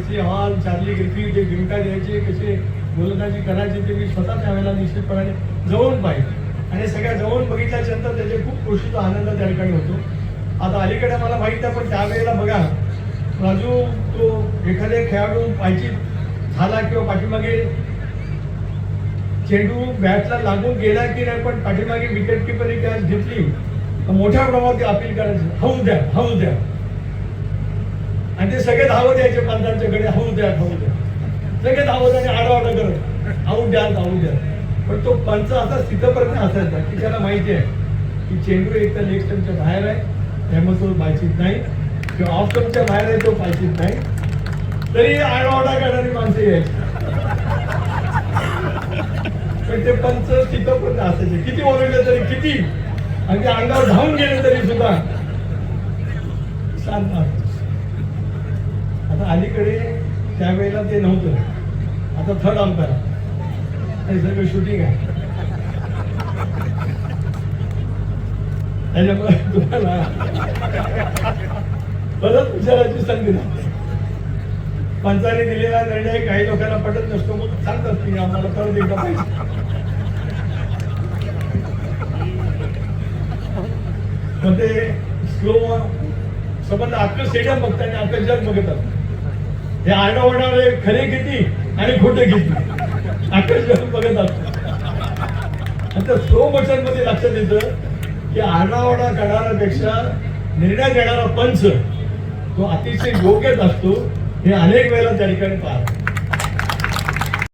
Wesley hall, Charlie Griffith जे गिमका द्यायचे, कसे गोलंदाजी करायचे ते मी स्वतः त्यावेळेला निश्चितपणे जवळून पाहिजे आणि सगळ्या जवळून बघितल्याच्या नंतर त्याचे खूप गोष्टीचा आनंद त्या ठिकाणी होतो. आता अलीकडे मला माहीत आहे, पण त्यावेळेला बघा राजू, तो एखाद्या खेळाडू पायची झाला किंवा पाठीमागे चेंडू बॅटला लागून गेला की नाही, पण पाठीमागे विकेट किपर कॅच घेतली तर मोठ्या प्रमाणात अपील करायचं, हाऊ द्या, हाऊ द्या, आणि ते सगळे धावत यायचे पंचांच्याकडे, हाऊ द्या, हाऊ द्या, सगळे धावत आणि आडावाडा करत आऊट द्या, आऊट द्या. पण तो पंच असा स्थितपर्यंत असायचा की त्याला माहिती आहे की चेंडू एक तर लेग स्टंपच्या बाहेर आहे, त्यामुळे तो पायचीत नाही, किंवा ऑफ स्टंपच्या बाहेर आहे, तो पायचीत नाही, तरी आडावाडा करणारी माणसं यायची. पण ते पंच स्थितपर्यंत असायचे, किती ओरडले तरी, किती आणि ते अंगावर धावून गेले तरी सुद्धा शांत. आता अलीकडे त्यावेळेला ते नव्हतं, आता थर्ड अंपायर हे सगळं शूटिंग आहे. त्याच्यामुळे तुम्हाला परत विचारायची संधी नाही. पंचाने दिलेला निर्णय काही लोकांना पटत नसतो, मग सांगतात की आम्हाला परत एकदा पाहिजे. मग ते स्लो संबंध अख्खं स्टेडियम बघतात आणि अख्खं जग बघतात. हे आरडाओरडारे खरे किती आणि खोटे किती अख्खं जग बघत असतं. आता स्लो मोशन मध्ये लक्षात येतं की आरडाओरडा करणाऱ्यापेक्षा निर्णय देणारा पंच तो अतिशय योग्यच असतो. हे अनेक वेळेला त्या ठिकाणी पाहतो.